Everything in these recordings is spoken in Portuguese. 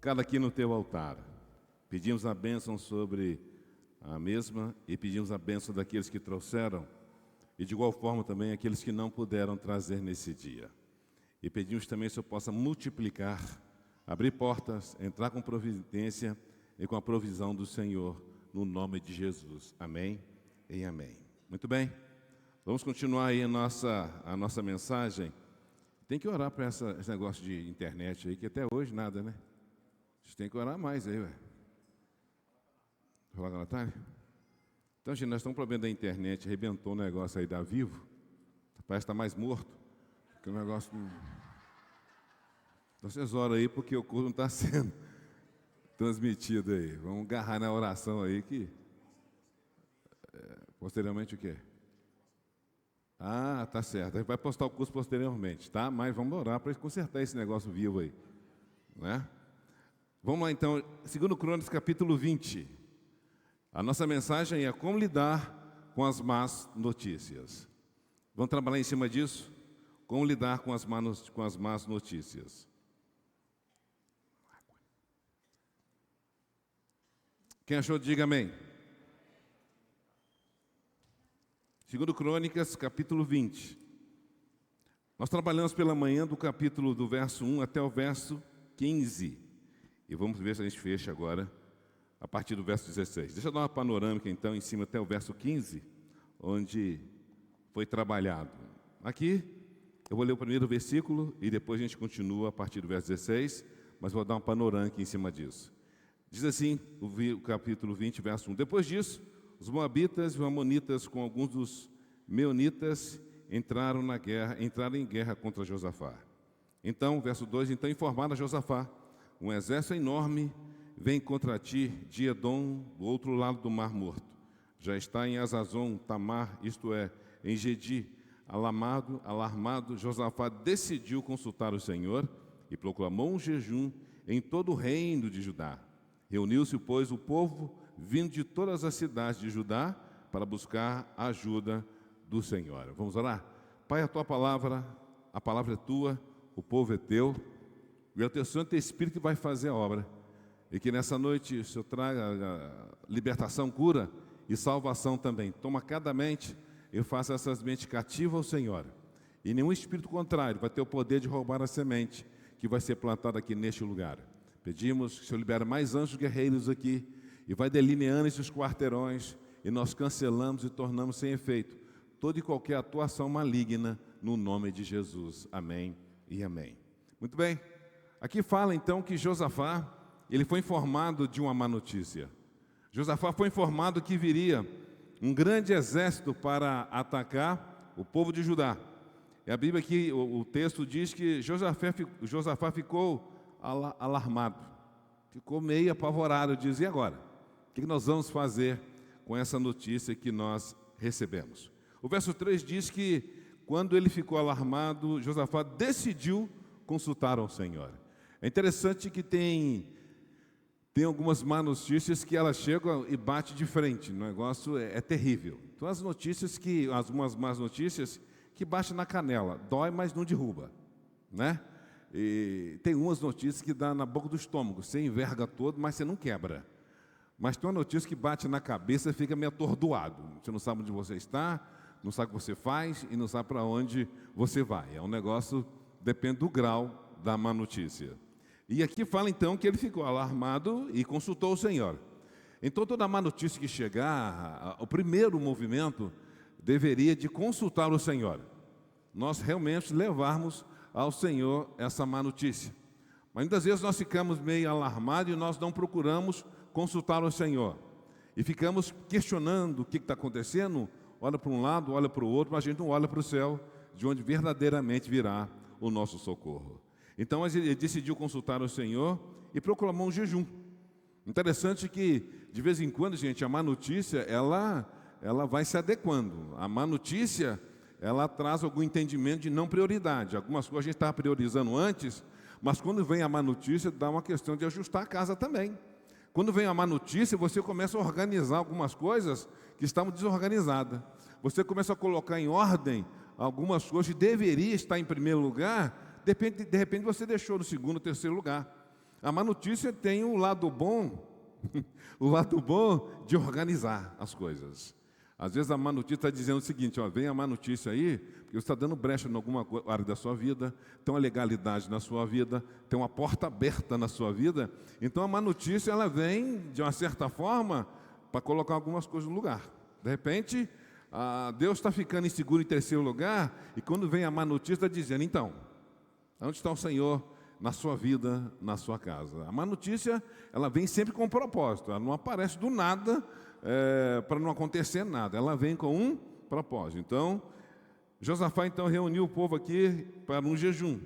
Cada aqui no teu altar. Pedimos a bênção sobre a mesma e pedimos a bênção daqueles que trouxeram e de igual forma também aqueles que não puderam trazer nesse dia. E pedimos também que o Senhor possa multiplicar, abrir portas, entrar com providência e com a provisão do Senhor, no nome de Jesus. Amém e amém. Muito bem, vamos continuar aí a nossa mensagem. Tem que orar para esse negócio de internet aí, que até hoje nada, né? A gente tem que orar mais aí, velho. Falar com a Natália? Então, gente, nós estamos com problema da internet, arrebentou o negócio aí da Vivo. Parece que está mais morto. Porque o negócio não... Então, vocês oram aí, porque o culto não está sendo transmitido aí. Vamos agarrar na oração aí que... posteriormente o quê? Ah, tá certo. A gente vai postar o curso posteriormente, tá? Mas vamos orar para consertar esse negócio vivo aí, né? Vamos lá então, 2 Crônicas capítulo 20. A nossa mensagem é como lidar com as más notícias. Vamos trabalhar em cima disso? Como lidar com as más notícias. Quem achou, diga amém. 2 Crônicas, capítulo 20. Nós trabalhamos pela manhã do verso 1 até o verso 15. E vamos ver se a gente fecha agora, a partir do verso 16. Deixa eu dar uma panorâmica, então, em cima até o verso 15, onde foi trabalhado. Aqui, eu vou ler o primeiro versículo e depois a gente continua a partir do verso 16, mas vou dar uma panorâmica em cima disso. Diz assim, o capítulo 20, verso 1. Depois disso, os moabitas e os amonitas, com alguns dos meunitas, entraram em guerra contra Josafá. Então, verso 2, então informaram a Josafá: um exército enorme vem contra ti de Edom, do outro lado do Mar Morto. Já está em Azazon, Tamar, isto é, em Gedi. Alarmado, Josafá decidiu consultar o Senhor e proclamou um jejum em todo o reino de Judá. Reuniu-se, pois, o povo vindo de todas as cidades de Judá para buscar a ajuda do Senhor. Vamos orar? Pai, a tua palavra, a palavra é tua, o povo é teu, e é o teu Santo Espírito que vai fazer a obra. E que nessa noite o Senhor traga libertação, cura e salvação também. Toma cada mente e faça essas mentes cativas ao Senhor. E nenhum espírito contrário vai ter o poder de roubar a semente que vai ser plantada aqui neste lugar. Pedimos que o Senhor libere mais anjos guerreiros aqui e vai delineando esses quarteirões, e nós cancelamos e tornamos sem efeito toda e qualquer atuação maligna no nome de Jesus. Amém e amém. Muito bem. Aqui fala então que Josafá, ele foi informado de uma má notícia. Josafá foi informado que viria um grande exército para atacar o povo de Judá. E a Bíblia aqui, o texto diz que Josafá ficou alarmado, ficou meio apavorado, diz: e agora? O que nós vamos fazer com essa notícia que nós recebemos? O verso 3 diz que quando ele ficou alarmado, Josafá decidiu consultar ao Senhor. É interessante que tem algumas más notícias que elas chegam e batem de frente. O negócio é terrível. Então algumas más notícias que batem na canela, dói, mas não derruba, né? E tem umas notícias que dá na boca do estômago, você enverga todo, mas você não quebra. Mas tem uma notícia que bate na cabeça e fica meio atordoado. Você não sabe onde você está, não sabe o que você faz e não sabe para onde você vai. É um negócio, depende do grau da má notícia. E aqui fala então que ele ficou alarmado e consultou o Senhor. Então toda má notícia que chegar, o primeiro movimento deveria de consultar o Senhor. Nós realmente levarmos ao Senhor essa má notícia. Mas muitas vezes nós ficamos meio alarmados e nós não procuramos consultar o Senhor. E ficamos questionando o que está acontecendo, olha para um lado, olha para o outro, mas a gente não olha para o céu, de onde verdadeiramente virá o nosso socorro. Então ele decidiu consultar o Senhor e proclamou um jejum. Interessante que, de vez em quando, gente, a má notícia, ela vai se adequando. A má notícia, ela traz algum entendimento de não prioridade. Algumas coisas a gente estava priorizando antes, mas quando vem a má notícia, dá uma questão de ajustar a casa também. Quando vem a má notícia, você começa a organizar algumas coisas que estavam desorganizadas. Você começa a colocar em ordem algumas coisas que deveriam estar em primeiro lugar, de repente você deixou no segundo, terceiro lugar. A má notícia tem o lado bom, o lado bom de organizar as coisas. Às vezes a má notícia está dizendo o seguinte, ó, vem a má notícia aí, porque você está dando brecha em alguma área da sua vida, tem uma legalidade na sua vida, tem uma porta aberta na sua vida. Então a má notícia ela vem, de uma certa forma, para colocar algumas coisas no lugar. De repente, Deus está ficando inseguro em terceiro lugar, e quando vem a má notícia está dizendo, então, onde está o Senhor na sua vida, na sua casa? A má notícia, ela vem sempre com um propósito, ela não aparece do nada, para não acontecer nada, ela vem com um propósito. Então, Josafá então reuniu o povo aqui para um jejum,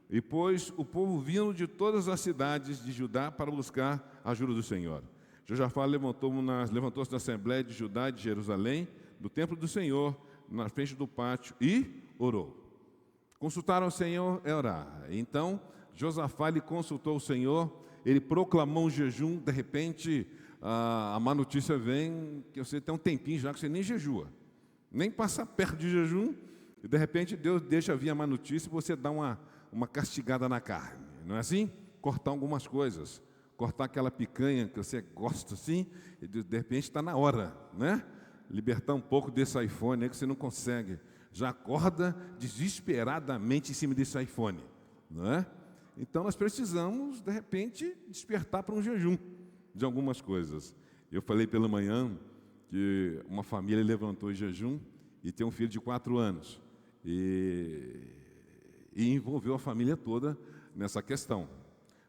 e pôs o povo vindo de todas as cidades de Judá para buscar a ajuda do Senhor. Josafá levantou-se na Assembleia de Judá e de Jerusalém, do templo do Senhor, na frente do pátio, e orou. Consultaram o Senhor é orar. Então, Josafá lhe consultou o Senhor, ele proclamou um jejum, de repente, a má notícia vem, que você tem um tempinho já que você nem jejua, nem passa perto de jejum, e de repente Deus deixa vir a má notícia e você dá uma castigada na carne, não é assim? Cortar algumas coisas, cortar aquela picanha que você gosta assim, e de repente está na hora, né? Libertar um pouco desse iPhone aí que você não consegue, já acorda desesperadamente em cima desse iPhone, não é? Então nós precisamos, de repente, despertar para um jejum de algumas coisas. Eu falei pela manhã que uma família levantou em jejum e tem um filho de 4 anos. E envolveu a família toda nessa questão.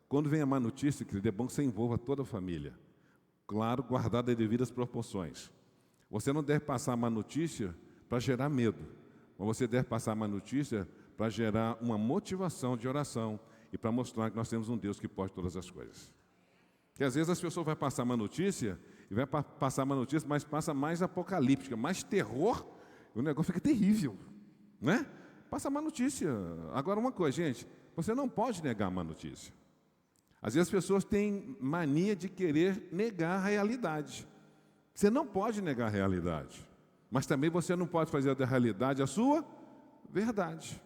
Quando vem a má notícia, querido, é bom que você envolva toda a família. Claro, guardada as devidas proporções. Você não deve passar a má notícia para gerar medo, mas você deve passar a má notícia para gerar uma motivação de oração e para mostrar que nós temos um Deus que pode todas as coisas. Porque às vezes as pessoas vão passar uma notícia, e vai passar uma notícia, mas passa mais apocalíptica, mais terror, e o negócio fica terrível, né? Passa uma notícia. Agora uma coisa, gente, você não pode negar uma notícia. Às vezes as pessoas têm mania de querer negar a realidade. Você não pode negar a realidade, mas também você não pode fazer da realidade a sua verdade.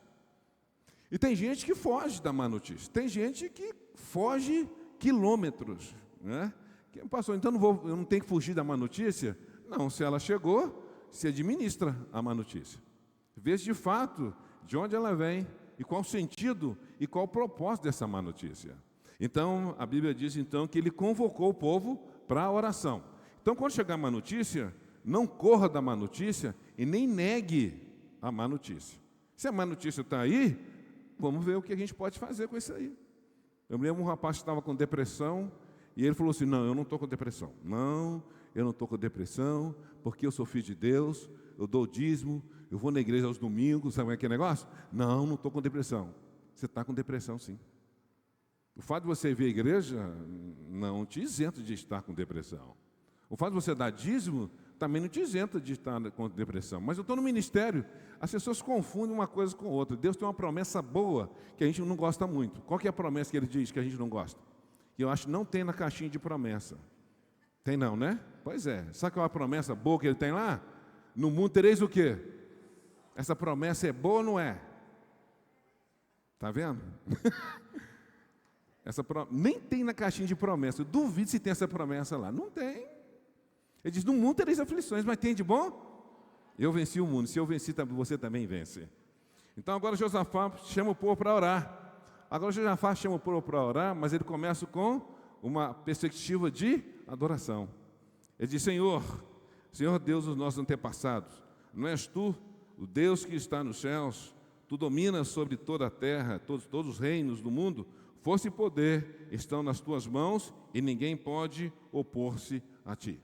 E tem gente que foge da má notícia, tem gente que foge quilômetros, né? Pastor, então eu não tenho que fugir da má notícia? Não, se ela chegou, se administra a má notícia. Vê de fato de onde ela vem e qual o sentido e qual o propósito dessa má notícia. Então, a Bíblia diz então que ele convocou o povo para a oração. Então, quando chegar a má notícia, não corra da má notícia e nem negue a má notícia. Se a má notícia está aí, vamos ver o que a gente pode fazer com isso aí. Eu me lembro um rapaz que estava com depressão e ele falou assim, não, eu não estou com depressão. Não, eu não estou com depressão porque eu sou filho de Deus, eu dou o dízimo, eu vou na igreja aos domingos, sabe aquele negócio? Não, não estou com depressão. Você está com depressão, sim. O fato de você vir à igreja não te isenta de estar com depressão. O fato de você dar dízimo também não te isenta de estar com depressão. Mas eu estou no ministério, as pessoas confundem uma coisa com outra. Deus tem uma promessa boa que a gente não gosta muito. Qual que é a promessa que Ele diz que a gente não gosta? Que eu acho que não tem na caixinha de promessa. Tem não, né? Pois é. Sabe qual é a promessa boa que Ele tem lá? No mundo tereis o quê? Essa promessa é boa ou não é? Está vendo? Nem tem na caixinha de promessa. Eu duvido se tem essa promessa lá. Não tem. Ele diz, no mundo tereis aflições, mas tem de bom? Eu venci o mundo. Se eu venci, você também vence. Então agora Josafá chama o povo para orar. Agora Josafá chama o povo para orar, mas ele começa com uma perspectiva de adoração. Ele diz, Senhor Deus dos nossos antepassados, não és tu o Deus que está nos céus? Tu dominas sobre toda a terra, todos os reinos do mundo. Força e poder estão nas tuas mãos e ninguém pode opor-se a ti.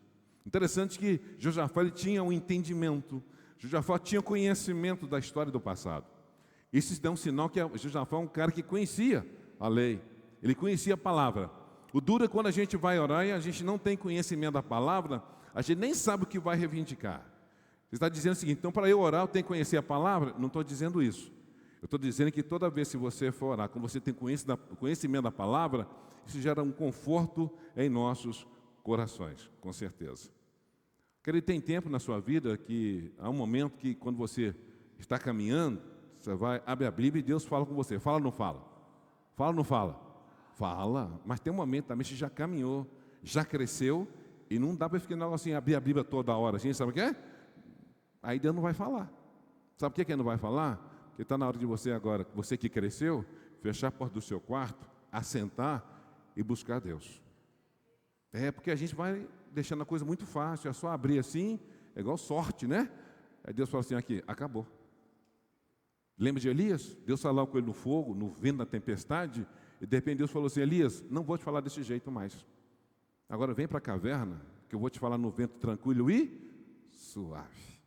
Interessante que Josafá ele tinha um entendimento, Josafá tinha conhecimento da história do passado. Isso dá um sinal que Josafá é um cara que conhecia a lei, ele conhecia a palavra. O duro é quando a gente vai orar e a gente não tem conhecimento da palavra, a gente nem sabe o que vai reivindicar. Você está dizendo o seguinte, então para eu orar eu tenho que conhecer a palavra? Não estou dizendo isso. Eu estou dizendo que toda vez que você for orar, quando você tem conhecimento da palavra, isso gera um conforto em nossos corações, com certeza. Querido, tem tempo na sua vida que há um momento que quando você está caminhando, você abre a Bíblia e Deus fala com você. Fala ou não fala? Fala ou não fala? Fala, mas tem um momento também que já caminhou, já cresceu, e não dá para ficar assim, abrir a Bíblia toda hora, assim, sabe o que é? Aí Deus não vai falar. Sabe por que ele não vai falar? Porque está na hora de você agora, você que cresceu, fechar a porta do seu quarto, assentar e buscar Deus. Porque a gente vai deixando a coisa muito fácil, é só abrir assim, é igual sorte, né? Aí Deus fala assim, aqui, acabou. Lembra de Elias? Deus falou com ele no fogo, no vento da tempestade, e de repente Deus falou assim, Elias, não vou te falar desse jeito mais. Agora vem para a caverna, que eu vou te falar no vento tranquilo e suave.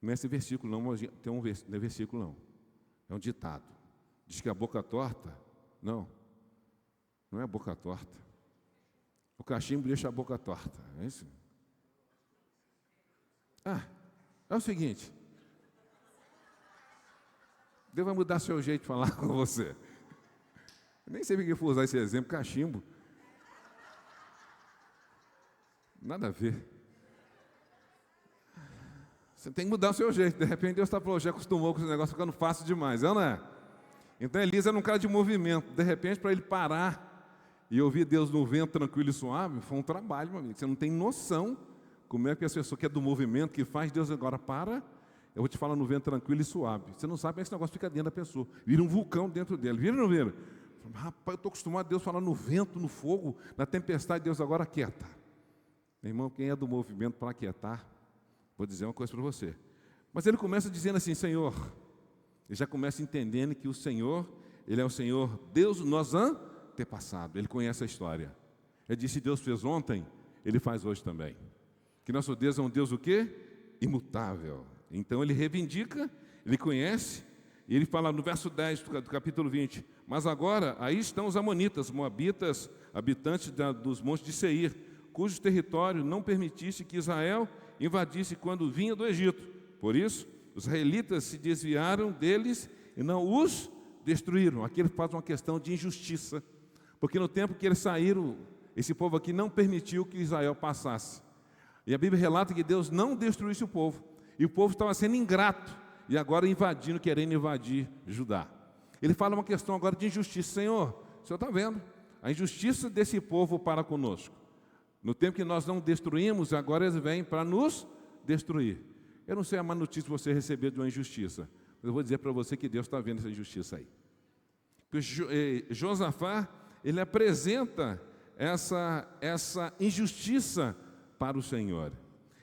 Não é esse versículo não, tem um não é versículo não, é um ditado. Diz que a boca torta, não é a boca torta. O cachimbo deixa a boca torta, é isso? É o seguinte, Deus vai mudar seu jeito de falar com você. Eu nem sei porque for usar esse exemplo, cachimbo. Nada a ver. Você tem que mudar o seu jeito. De repente Deus está falando, já acostumou com esse negócio ficando fácil demais, não é? Então Elias era um cara de movimento. De repente, para ele parar e ouvir Deus no vento tranquilo e suave, foi um trabalho, meu amigo. Você não tem noção como é que as pessoas que é do movimento, que faz Deus agora para, eu vou te falar no vento tranquilo e suave. Você não sabe como esse negócio fica dentro da pessoa. Vira um vulcão dentro dele. Vira ou não vira? Rapaz, eu estou acostumado a Deus falar no vento, no fogo, na tempestade, Deus agora quieta. Meu irmão, quem é do movimento para aquietar, vou dizer uma coisa para você. Mas ele começa dizendo assim, Senhor. Ele já começa entendendo que o Senhor, Ele é o Senhor, Deus do nosso antepassado. Ele conhece a história. Ele disse, se Deus fez ontem, Ele faz hoje também. Que nosso Deus é um Deus o quê? Imutável. Então ele reivindica, ele conhece, e ele fala no verso 10 do capítulo 20, mas agora aí estão os amonitas, moabitas, habitantes dos montes de Seir, cujo território não permitisse que Israel invadisse quando vinha do Egito. Por isso, os israelitas se desviaram deles e não os destruíram. Aqui ele faz uma questão de injustiça, porque no tempo que eles saíram, esse povo aqui não permitiu que Israel passasse. E a Bíblia relata que Deus não destruísse o povo, e o povo estava sendo ingrato, e agora invadindo, querendo invadir Judá. Ele fala uma questão agora de injustiça. Senhor, o Senhor está vendo a injustiça desse povo para conosco. No tempo que nós não destruímos, agora eles vêm para nos destruir. Eu não sei a má notícia que você receber de uma injustiça, mas eu vou dizer para você que Deus está vendo essa injustiça aí. Josafá, ele apresenta essa injustiça para o Senhor.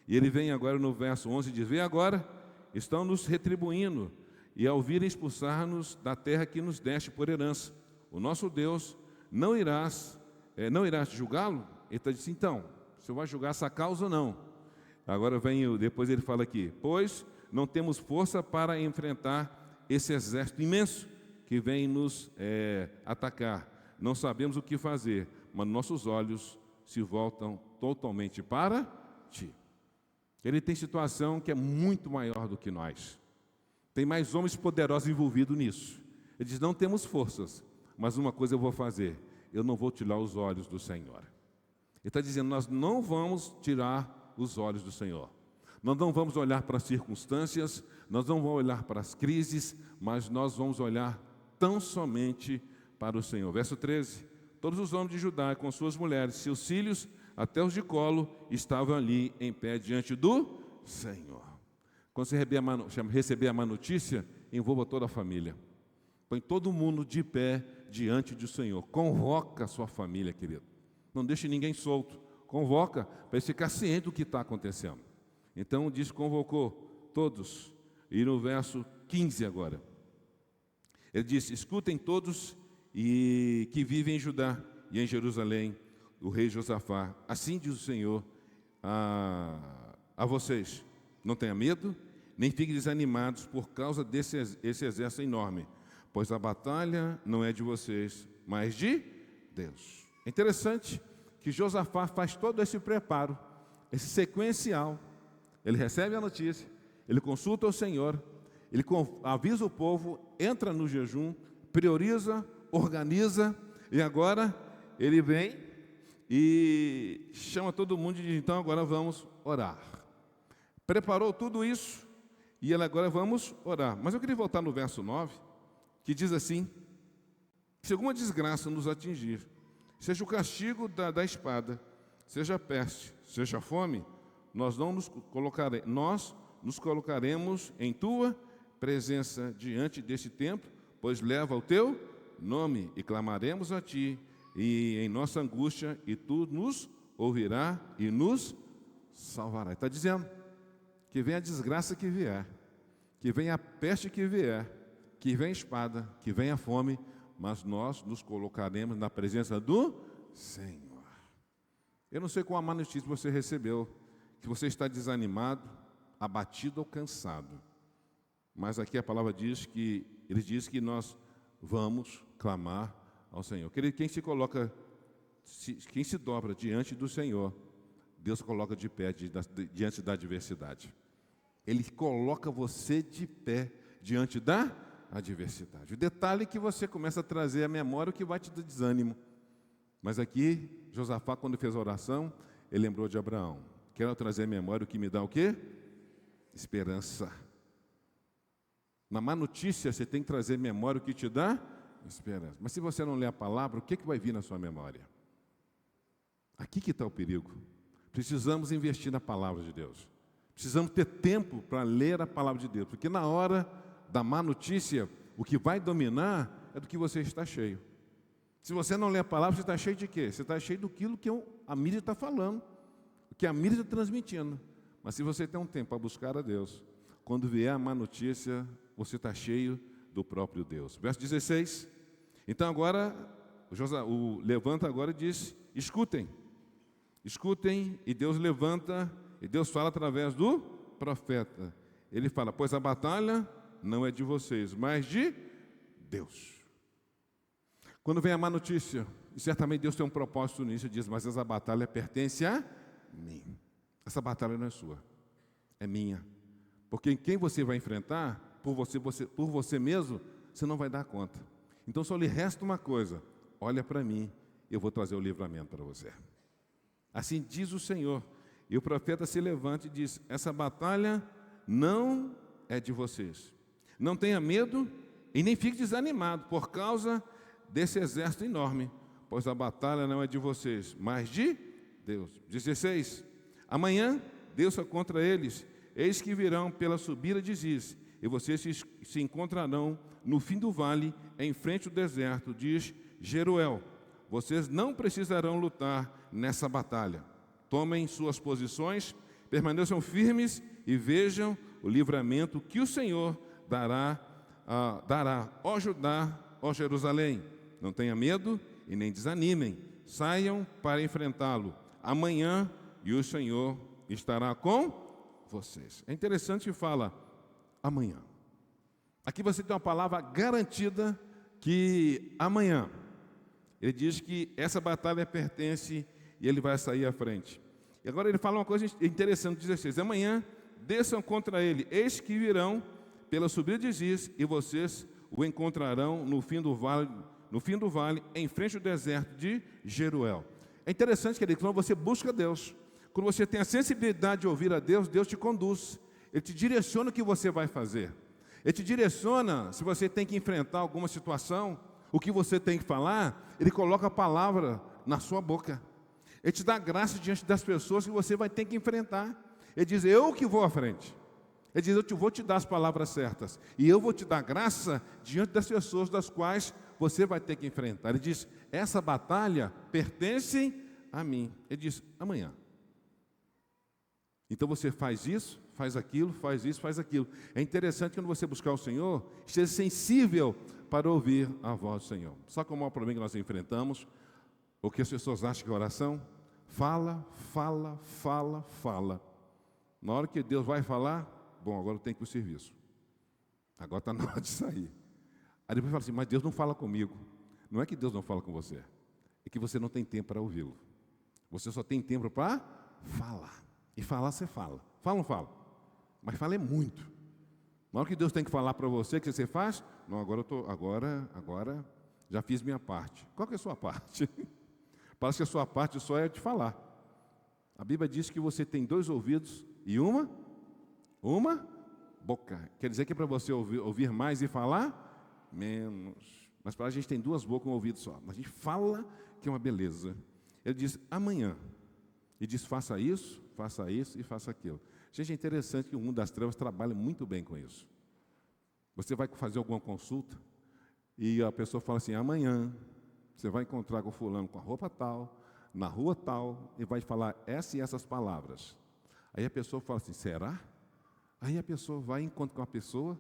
E ele vem agora no verso 11 e diz, vê agora, estão nos retribuindo, e ao virem expulsar-nos da terra que nos deste por herança. O nosso Deus, não irás julgá-lo? Ele está dizendo, então, o Senhor vai julgar essa causa ou não? Agora depois ele fala aqui, pois não temos força para enfrentar esse exército imenso que vem nos atacar. Não sabemos o que fazer, mas nossos olhos se voltam totalmente para ti. Ele tem situação que é muito maior do que nós. Tem mais homens poderosos envolvidos nisso. Ele diz, não temos forças, mas uma coisa eu vou fazer, eu não vou tirar os olhos do Senhor. Ele está dizendo, nós não vamos tirar os olhos do Senhor. Nós não vamos olhar para as circunstâncias, nós não vamos olhar para as crises, mas nós vamos olhar tão somente para o Senhor. Verso 13, todos os homens de Judá, com suas mulheres, seus filhos, até os de colo, estavam ali em pé diante do Senhor. Quando você receber a má notícia, envolva toda a família. Põe todo mundo de pé diante do Senhor. Convoca a sua família, querido. Não deixe ninguém solto. Convoca para eles ficar cientes do que está acontecendo. Então diz, convocou todos. E no verso 15 agora. Ele disse, escutem todos e que vivem em Judá e em Jerusalém, o rei Josafá, assim diz o Senhor a vocês, não tenha medo, nem fiquem desanimados por causa desse exército enorme, pois a batalha não é de vocês, mas de Deus. É interessante que Josafá faz todo esse preparo, esse sequencial. Ele recebe a notícia, ele consulta o Senhor, ele avisa o povo, entra no jejum, prioriza, organiza, e agora ele vem e chama todo mundo e diz, então agora vamos orar. Preparou tudo isso e agora vamos orar. Mas eu queria voltar no verso 9, que diz assim, se alguma desgraça nos atingir, seja o castigo da espada, seja a peste, seja a fome, nós nos colocaremos em tua presença diante desse templo, pois leva o teu nome, e clamaremos a ti, e em nossa angústia, e tu nos ouvirá e nos salvará. Está dizendo que vem a desgraça que vier, que vem a peste que vier, que vem a espada, que vem a fome, mas nós nos colocaremos na presença do Senhor. Eu não sei qual a má notícia você recebeu, que você está desanimado, abatido ou cansado. Mas aqui a palavra diz que, ele diz que nós vamos clamar ao Senhor. Quem se dobra diante do Senhor, Deus coloca de pé diante da adversidade. Ele coloca você de pé diante da adversidade. O detalhe é que você começa a trazer à memória o que vai te dar desânimo. Mas aqui, Josafá, quando fez a oração, ele lembrou de Abraão. Quero trazer à memória o que me dá o quê? Esperança. Na má notícia, você tem que trazer à memória o que te dá esperança. Mas se você não ler a palavra, o que vai vir na sua memória? Aqui que está o perigo. Precisamos investir na palavra de Deus. Precisamos ter tempo para ler a palavra de Deus, porque na hora da má notícia, o que vai dominar é do que você está cheio. Se você não ler a palavra, você está cheio de quê? Você está cheio daquilo que a mídia está falando, o que a mídia está transmitindo. Mas se você tem um tempo para buscar a Deus, quando vier a má notícia, você está cheio do próprio Deus. Verso 16. Então agora, levanta agora e diz, escutem, e Deus levanta, e Deus fala através do profeta. Ele fala, pois a batalha não é de vocês, mas de Deus. Quando vem a má notícia, e certamente Deus tem um propósito nisso, diz, mas essa batalha pertence a mim. Essa batalha não é sua, é minha. Porque quem você vai enfrentar, por você mesmo, você não vai dar conta. Então só lhe resta uma coisa, olha para mim, eu vou trazer o livramento para você. Assim diz o Senhor. E o profeta se levanta e diz, essa batalha não é de vocês. Não tenha medo e nem fique desanimado por causa desse exército enorme, pois a batalha não é de vocês, mas de Deus. 16. Amanhã Deus é contra eles, eis que virão pela subida de Ziz, e vocês se encontrarão no fim do vale, em frente ao deserto, diz Jeruel. Vocês não precisarão lutar nessa batalha. Tomem suas posições, permaneçam firmes e vejam o livramento que o Senhor dará, ó Judá, ó Jerusalém. Não tenha medo e nem desanimem. Saiam para enfrentá-lo amanhã e o Senhor estará com vocês. É interessante que fala amanhã. Aqui você tem uma palavra garantida que amanhã. Ele diz que essa batalha pertence e ele vai sair à frente. E agora ele fala uma coisa interessante, 16. Amanhã desçam contra ele, eis que virão pela subida de Ziz, e vocês o encontrarão no fim do vale, em frente ao deserto de Jeruel. É interessante, querido, quando você busca Deus, quando você tem a sensibilidade de ouvir a Deus, Deus te conduz, Ele te direciona o que você vai fazer. Ele te direciona, se você tem que enfrentar alguma situação, o que você tem que falar, Ele coloca a palavra na sua boca. Ele te dá graça diante das pessoas que você vai ter que enfrentar. Ele diz, eu que vou à frente. Ele diz, eu vou te dar as palavras certas. E eu vou te dar graça diante das pessoas das quais você vai ter que enfrentar. Ele diz, essa batalha pertence a mim. Ele diz, amanhã. Então você faz isso, faz aquilo, faz isso, faz aquilo. É interessante que quando você buscar o Senhor, esteja sensível para ouvir a voz do Senhor. Sabe qual é o maior problema que nós enfrentamos? O que as pessoas acham que é oração? Fala, fala, fala, fala. Na hora que Deus vai falar, bom, agora eu tenho que ir para o serviço. Agora está na hora de sair. Aí depois fala assim, mas Deus não fala comigo. Não é que Deus não fala com você, é que você não tem tempo para ouvi-lo. Você só tem tempo para falar. E falar, você fala. Fala ou não fala? Mas fala é muito. Na hora que Deus tem que falar para você, o que você faz? Não, agora já fiz minha parte. Qual que é a sua parte? Parece que a sua parte só é de falar. A Bíblia diz que você tem 2 ouvidos e uma boca. Quer dizer que é para você ouvir mais e falar menos. Mas para a gente tem duas bocas e um ouvido só. Mas a gente fala que é uma beleza. Ele diz amanhã. E diz faça isso e faça aquilo. Gente, é interessante que o mundo das trevas trabalha muito bem com isso. Você vai fazer alguma consulta e a pessoa fala assim, amanhã você vai encontrar com o fulano com a roupa tal, na rua tal, e vai falar essas e essas palavras. Aí a pessoa fala assim, será? Aí a pessoa vai e encontra com a pessoa,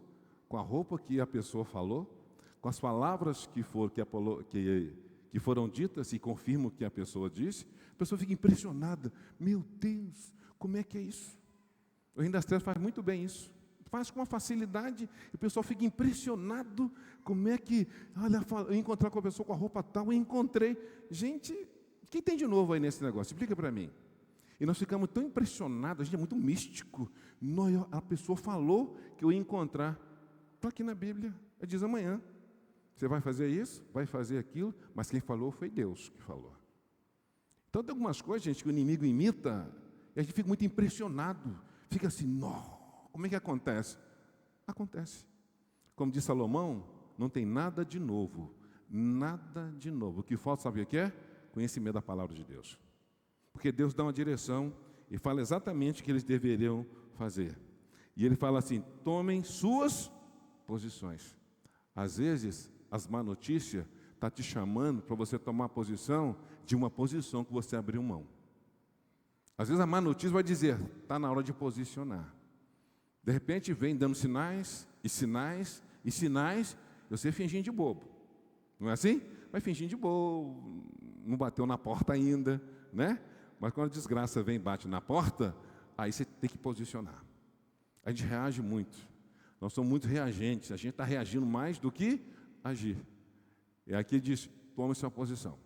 com a roupa que a pessoa falou, com as palavras que foram ditas e confirmam o que a pessoa disse, a pessoa fica impressionada. Meu Deus, como é que é isso? O Reino das Trevas faz muito bem isso. Faz com uma facilidade, e o pessoal fica impressionado. Como é que, olha, eu encontrar com a pessoa com a roupa tal, eu encontrei. Gente, o que tem de novo aí nesse negócio? Explica para mim. E nós ficamos tão impressionados, a gente é muito místico. A pessoa falou que eu ia encontrar. Está aqui na Bíblia, ela diz amanhã. Você vai fazer isso, vai fazer aquilo, mas quem falou foi Deus que falou. Então tem algumas coisas, gente, que o inimigo imita, e a gente fica muito impressionado. Fica assim, não. Como é que acontece? Acontece. Como diz Salomão, não tem nada de novo. Nada de novo. O que falta, sabe o que é? Conhecimento da palavra de Deus. Porque Deus dá uma direção e fala exatamente o que eles deveriam fazer. E Ele fala assim, tomem suas posições. Às vezes, as má notícias estão te chamando para você tomar posição de uma posição que você abriu mão. Às vezes a má notícia vai dizer, está na hora de posicionar. De repente vem dando sinais, e sinais, e sinais, você fingindo de bobo. Não é assim? Vai fingindo de bobo, não bateu na porta ainda, né? Mas quando a desgraça vem e bate na porta, aí você tem que posicionar. A gente reage muito. Nós somos muito reagentes, a gente está reagindo mais do que agir. E aqui diz, tome sua posição.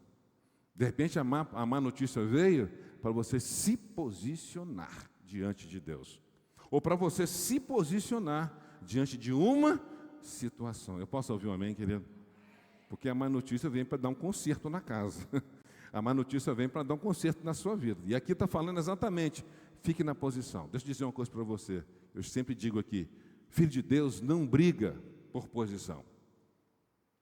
De repente a má notícia veio para você se posicionar diante de Deus. Ou para você se posicionar diante de uma situação. Eu posso ouvir um amém, querido? Porque a má notícia vem para dar um conserto na casa. A má notícia vem para dar um conserto na sua vida. E aqui está falando exatamente, fique na posição. Deixa eu dizer uma coisa para você. Eu sempre digo aqui, filho de Deus não briga por posição.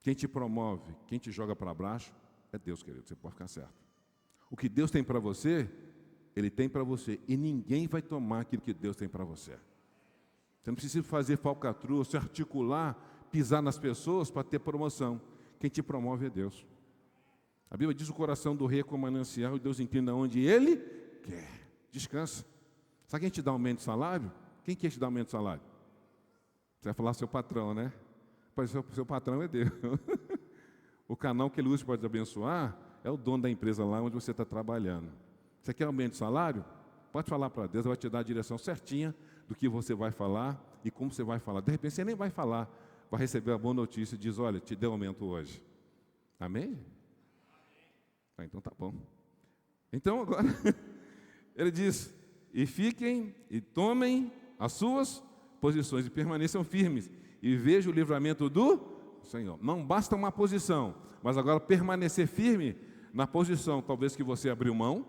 Quem te promove, quem te joga para baixo, é Deus, querido, você pode ficar certo. O que Deus tem para você, Ele tem para você. E ninguém vai tomar aquilo que Deus tem para você. Você não precisa fazer falcatrua, se articular, pisar nas pessoas para ter promoção. Quem te promove é Deus. A Bíblia diz o coração do rei é como manancial e Deus inclina onde Ele quer. Descansa. Sabe quem te dá aumento de salário? Quem quer te dar aumento de salário? Você vai falar seu patrão, né? Pois seu patrão é Deus. O canal que Ele usa para te abençoar é o dono da empresa lá onde você está trabalhando. Você quer aumento de salário? Pode falar para Deus, vai te dar a direção certinha do que você vai falar e como você vai falar. De repente você nem vai falar, vai receber a boa notícia e diz, olha, te deu aumento hoje. Amém? Ah, então tá bom. Então agora, ele diz, e fiquem e tomem as suas posições e permaneçam firmes e vejam o livramento do Senhor. Não basta uma posição, mas agora permanecer firme na posição, talvez que você abriu mão,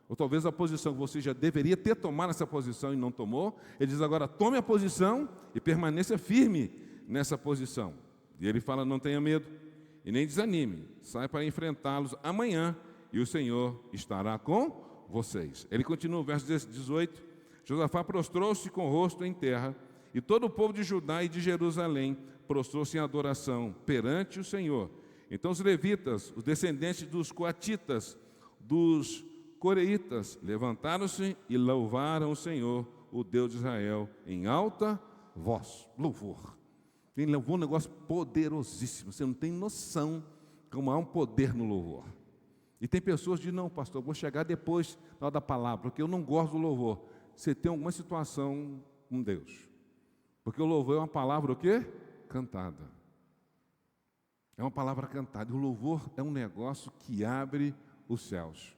ou talvez a posição que você já deveria ter tomado essa posição e não tomou. Ele diz agora, tome a posição e permaneça firme nessa posição. E ele fala, não tenha medo e nem desanime, saia para enfrentá-los amanhã e o Senhor estará com vocês. Ele continua, o verso 18, Josafá prostrou-se com o rosto em terra e todo o povo de Judá e de Jerusalém prostrou-se em adoração perante o Senhor. Então os levitas, os descendentes dos coatitas, dos coreitas, levantaram-se e louvaram o Senhor, o Deus de Israel, em alta voz. Louvor. Ele louvou um negócio poderosíssimo. Você não tem noção como há um poder no louvor. E tem pessoas que dizem, não, pastor, eu vou chegar depois na hora da palavra, porque eu não gosto do louvor. Você tem alguma situação com Deus. Porque o louvor é uma palavra o quê? Cantada. É uma palavra cantada. E o louvor é um negócio que abre os céus.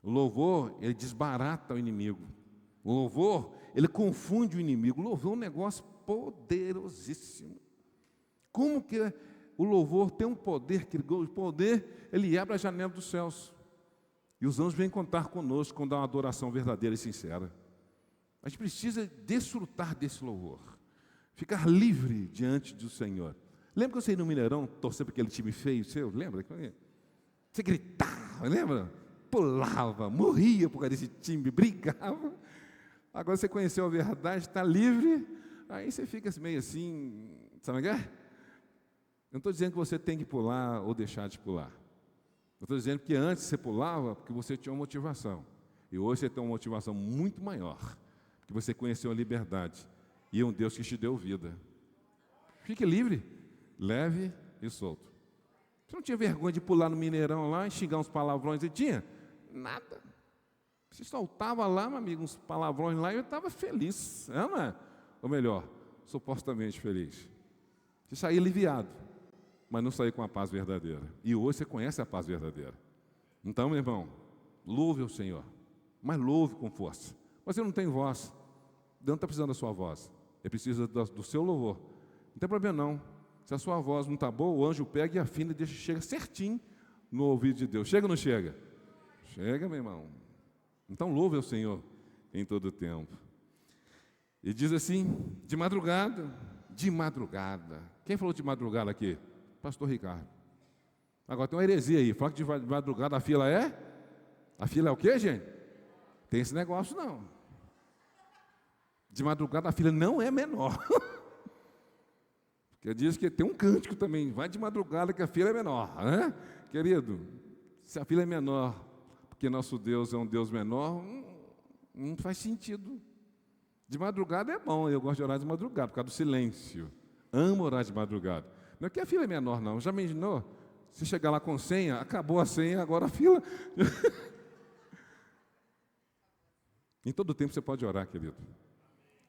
O louvor, ele desbarata o inimigo. O louvor, ele confunde o inimigo. O louvor é um negócio poderosíssimo. Como que o louvor tem um poder, que o poder, ele abre a janela dos céus. E os anjos vêm contar conosco quando há uma adoração verdadeira e sincera. A gente precisa desfrutar desse louvor. Ficar livre diante do Senhor. Lembra que você ia no Mineirão torcer para aquele time feio seu? Lembra? Você gritava, lembra? Pulava, morria por causa desse time, brigava. Agora você conheceu a verdade, está livre, aí você fica meio assim, sabe o que é? Eu não estou dizendo que você tem que pular ou deixar de pular. Eu estou dizendo que antes você pulava porque você tinha uma motivação. E hoje você tem uma motivação muito maior, porque você conheceu a liberdade e um Deus que te deu vida. Fique livre, leve e solto. Você não tinha vergonha de pular no Mineirão lá e xingar uns palavrões? Você tinha? Nada. Você soltava lá, meu amigo, uns palavrões lá e eu estava feliz, não é? Ou melhor, supostamente feliz. Você saía aliviado, mas não saía com a paz verdadeira. E hoje você conhece a paz verdadeira. Então, meu irmão, louve o Senhor, mas louve com força. Você não tem voz, Deus não está precisando da sua voz, ele precisa do seu louvor. Não tem problema não. Se a sua voz não está boa, o anjo pega e afina e deixa, chega certinho no ouvido de Deus. Chega ou não chega? Chega, meu irmão. Então louve ao Senhor em todo o tempo. E diz assim, de madrugada. Quem falou de madrugada aqui? Pastor Ricardo. Agora tem uma heresia aí, fala que de madrugada a fila é? A fila é o quê, gente? Tem esse negócio não. De madrugada a fila não é menor. Porque diz que tem um cântico também, vai de madrugada que a fila é menor, né? Querido, se a fila é menor, porque nosso Deus é um Deus menor, não faz sentido. De madrugada é bom, eu gosto de orar de madrugada, por causa do silêncio. Amo orar de madrugada. Não é que a fila é menor, não. Já imaginou? Se chegar lá com senha, acabou a senha, agora a fila. Em todo tempo você pode orar, querido.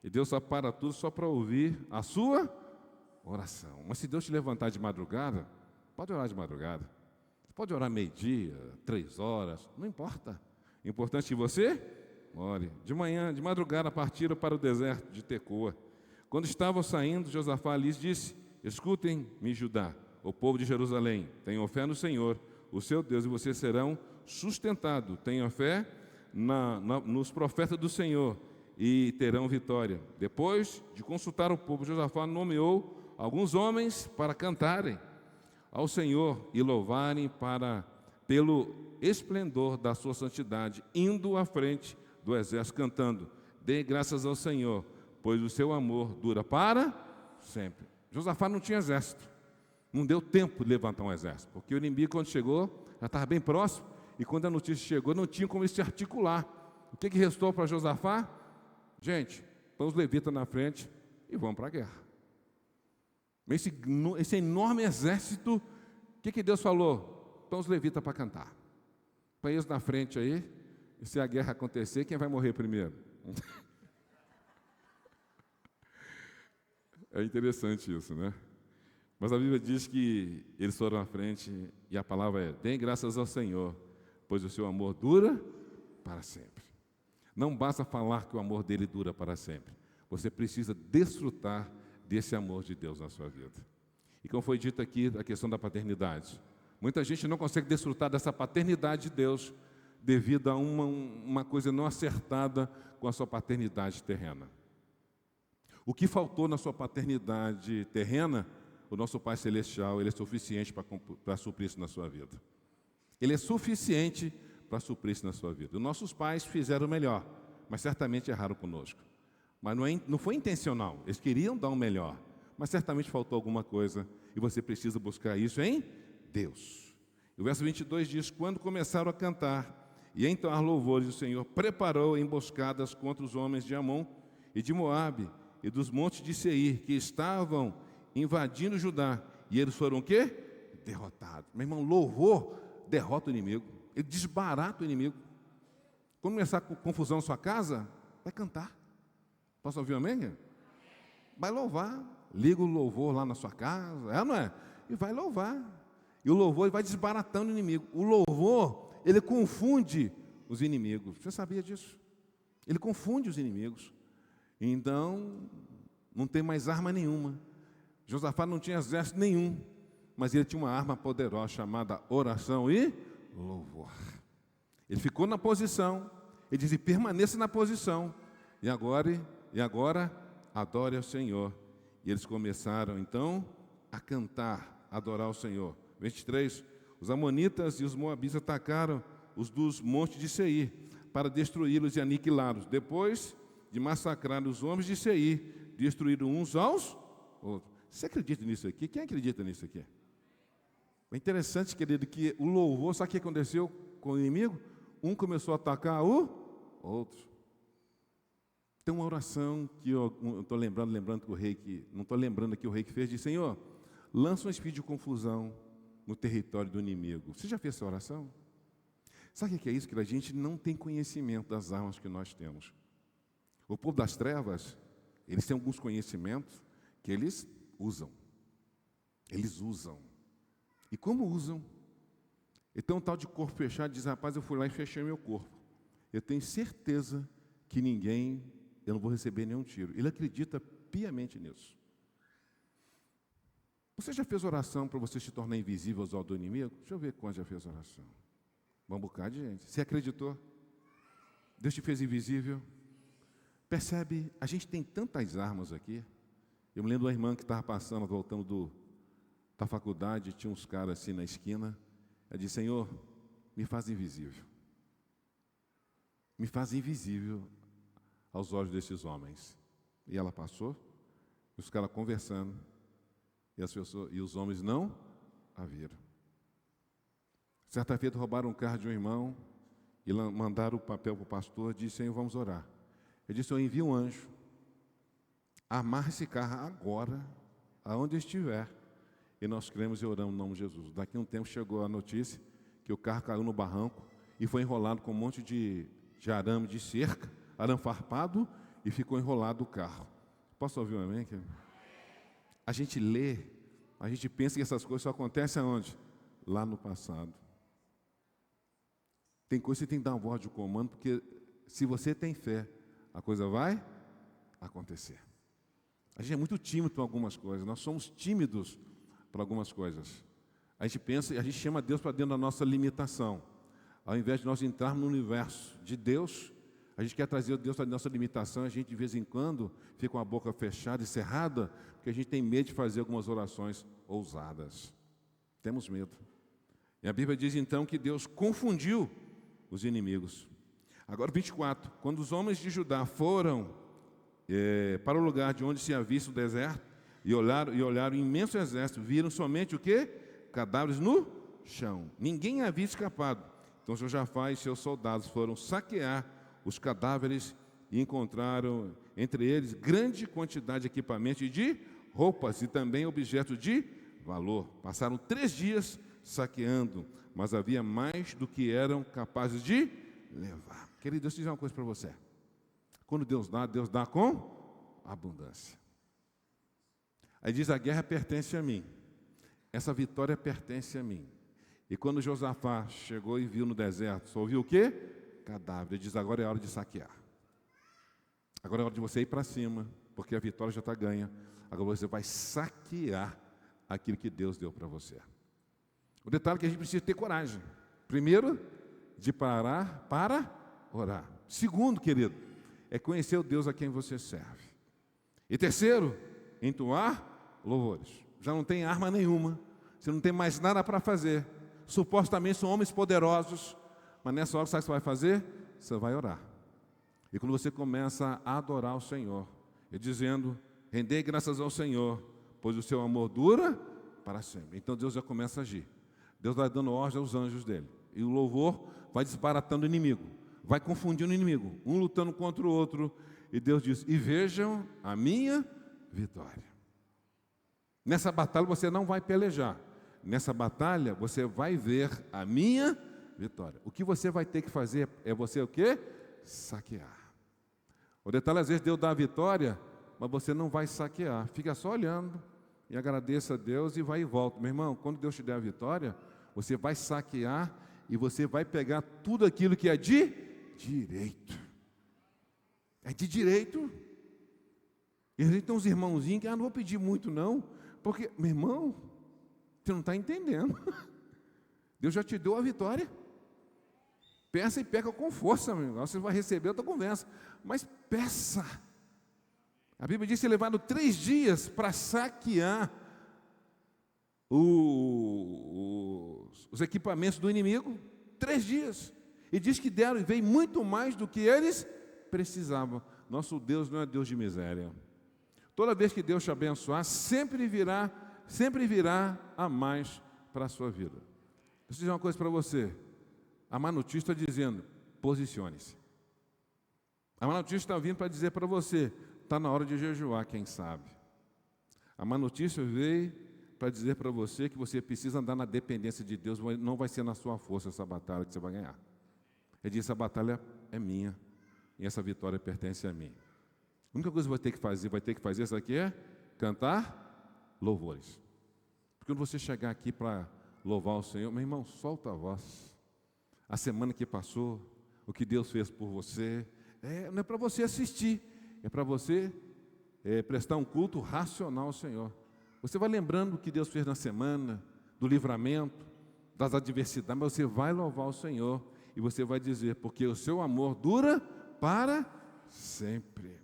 E Deus só para tudo só para ouvir a sua oração. Mas se Deus te levantar de madrugada, pode orar de madrugada. Pode orar meio-dia, 3 horas, não importa. O importante é que você ore. De manhã, de madrugada, partiram para o deserto de Tecoa. Quando estavam saindo, Josafá lhes disse: escutem-me, Judá, o povo de Jerusalém, tenham fé no Senhor, o seu Deus, e vocês serão sustentados. Tenham fé nos profetas do Senhor e terão vitória. Depois de consultar o povo, Josafá nomeou alguns homens para cantarem ao Senhor e louvarem pelo esplendor da sua santidade, indo à frente do exército, cantando: dê graças ao Senhor, pois o seu amor dura para sempre. Josafá não tinha exército, não deu tempo de levantar um exército, porque o inimigo, quando chegou, já estava bem próximo, e quando a notícia chegou, não tinha como ele se articular. O que restou para Josafá? Gente, põe os levitas na frente e vamos para a guerra. Esse enorme exército, o que Deus falou? Põe os levitas para cantar. Põe eles na frente aí, e se a guerra acontecer, quem vai morrer primeiro? É interessante isso, né? Mas a Bíblia diz que eles foram à frente e a palavra é: dêem graças ao Senhor, pois o seu amor dura para sempre. Não basta falar que o amor dele dura para sempre. Você precisa desfrutar desse amor de Deus na sua vida. E como foi dito aqui, a questão da paternidade. Muita gente não consegue desfrutar dessa paternidade de Deus devido a uma coisa não acertada com a sua paternidade terrena. O que faltou na sua paternidade terrena, o nosso Pai Celestial, Ele é suficiente para suprir isso na sua vida. Ele é suficiente para suprir isso na sua vida. Os nossos pais fizeram o melhor, mas certamente erraram conosco. Mas não foi intencional, eles queriam dar o melhor, mas certamente faltou alguma coisa, e você precisa buscar isso em Deus. O verso 22 diz: quando começaram a cantar e entoar louvores, o Senhor preparou emboscadas contra os homens de Amon e de Moabe e dos montes de Seir, que estavam invadindo Judá, e eles foram o quê? Derrotados. Meu irmão, louvor derrota o inimigo, ele desbarata o inimigo. Quando começar com confusão na sua casa, vai cantar. Posso ouvir um amém? Vai louvar, liga o louvor lá na sua casa, é ou não é? E vai louvar. E o louvor ele vai desbaratando o inimigo. O louvor, ele confunde os inimigos. Você sabia disso? Ele confunde os inimigos. Então, não tem mais arma nenhuma. Josafá não tinha exército nenhum, mas ele tinha uma arma poderosa chamada oração e louvor. Ele ficou na posição, ele disse: permaneça na posição, e agora adore ao Senhor. E eles começaram então a cantar, a adorar o Senhor. 23, os amonitas e os moabitas atacaram os dos montes de Seir, para destruí-los e aniquilá-los. Depois de massacrar os homens de Seir, destruíram uns aos outros. Você acredita nisso aqui? Quem acredita nisso aqui? É interessante, querido, que o louvor, sabe o que aconteceu com o inimigo? Um começou a atacar o outro. Tem uma oração que eu estou lembrando que o rei que não estou lembrando aqui o rei que fez, disse: Senhor, lança um espírito de confusão no território do inimigo. Você já fez essa oração? Sabe o que é isso? Que a gente não tem conhecimento das armas que nós temos. O povo das trevas, eles têm alguns conhecimentos que eles usam. Eles usam. E como usam? Então, um tal de corpo fechado diz: rapaz, eu fui lá e fechei meu corpo. Eu tenho certeza que eu não vou receber nenhum tiro. Ele acredita piamente nisso. Você já fez oração para você se tornar invisível aos olhos do inimigo? Deixa eu ver quando já fez oração. Um bocado de gente. Você acreditou? Deus te fez invisível? Percebe? A gente tem tantas armas aqui. Eu me lembro de uma irmã que estava passando, voltando da faculdade, tinha uns caras assim na esquina. Ela disse: Senhor, me faz invisível. Me faz invisível aos olhos desses homens. E ela passou, os caras conversando, e os homens não a viram. Certa feita roubaram um carro de um irmão e mandaram o papel para o pastor. Disse: Senhor, vamos orar. Ele disse: eu envio um anjo, amarra esse carro agora, aonde estiver, e nós cremos e oramos no nome de Jesus. Daqui a um tempo chegou a notícia que o carro caiu no barranco e foi enrolado com um monte de arame de cerca, arame farpado, e ficou enrolado o carro. Posso ouvir um amém? A gente lê, a gente pensa que essas coisas só acontecem aonde? Lá no passado. Tem coisa que você tem que dar uma voz de comando, porque se você tem fé, a coisa vai acontecer. A gente é muito tímido para algumas coisas, nós somos tímidos para algumas coisas. A gente pensa e a gente chama Deus para dentro da nossa limitação. Ao invés de nós entrarmos no universo de Deus, a gente quer trazer Deus para a nossa limitação. A gente de vez em quando fica com a boca fechada e cerrada, porque a gente tem medo de fazer algumas orações ousadas. Temos medo. E a Bíblia diz então que Deus confundiu os inimigos. Agora 24, quando os homens de Judá foram para o lugar de onde se havia visto o deserto, e olharam um imenso exército, viram somente o quê? Cadáveres no chão. Ninguém havia escapado. Então Josafá e seus soldados foram saquear os cadáveres e encontraram entre eles grande quantidade de equipamento e de roupas e também objetos de valor. Passaram 3 dias saqueando, mas havia mais do que eram capazes de levar. Querido, Deus diz uma coisa para você. Quando Deus dá com abundância. Aí diz: a guerra pertence a mim. Essa vitória pertence a mim. E quando Josafá chegou e viu no deserto, só ouviu o quê? Cadáver. Ele diz: agora é hora de saquear. Agora é hora de você ir para cima, porque a vitória já está ganha. Agora você vai saquear aquilo que Deus deu para você. O detalhe é que a gente precisa ter coragem. Primeiro, de parar para orar. Segundo, querido, é conhecer o Deus a quem você serve. E terceiro, entoar louvores. Já não tem arma nenhuma, você não tem mais nada para fazer. Supostamente são homens poderosos, mas nessa hora, sabe o que você vai fazer? Você vai orar. E quando você começa a adorar o Senhor, e dizendo: rendei graças ao Senhor, pois o seu amor dura para sempre. Então Deus já começa a agir. Deus vai dando ordem aos anjos dele. E o louvor vai desbaratando o inimigo, vai confundindo o inimigo, um lutando contra o outro. E Deus diz: e vejam a minha vitória. Nessa batalha você não vai pelejar. Nessa batalha você vai ver a minha vitória. O que você vai ter que fazer é você o quê? Saquear. O detalhe, às vezes Deus dá a vitória, mas você não vai saquear. Fica só olhando e agradeça a Deus e vai e volta. Meu irmão, quando Deus te der a vitória, você vai saquear e você vai pegar tudo aquilo que é de direito. É de direito. E a gente tem uns irmãozinhos que não vou pedir muito não, porque, meu irmão, você não está entendendo. Deus já te deu a vitória. Peça e peca com força, meu irmão. Você vai receber outra conversa. Mas peça. A Bíblia diz que levaram 3 dias para saquear os equipamentos do inimigo, 3 dias. E diz que deram e veio muito mais do que eles precisavam. Nosso Deus não é Deus de miséria. Toda vez que Deus te abençoar, sempre virá a mais para a sua vida. Deixa eu dizer uma coisa para você. A má notícia está dizendo, posicione-se. A má notícia está vindo para dizer para você, está na hora de jejuar, quem sabe. A má notícia veio para dizer para você que você precisa andar na dependência de Deus, não vai ser na sua força essa batalha que você vai ganhar. Ele diz, essa batalha é minha, e essa vitória pertence a mim. A única coisa que vai ter que fazer, isso aqui é cantar louvores. Porque quando você chegar aqui para louvar o Senhor, meu irmão, solta a voz. A semana que passou, o que Deus fez por você, não é para você assistir, é para você prestar um culto racional ao Senhor. Você vai lembrando o que Deus fez na semana, do livramento, das adversidades, mas você vai louvar o Senhor e você vai dizer, porque o seu amor dura para sempre.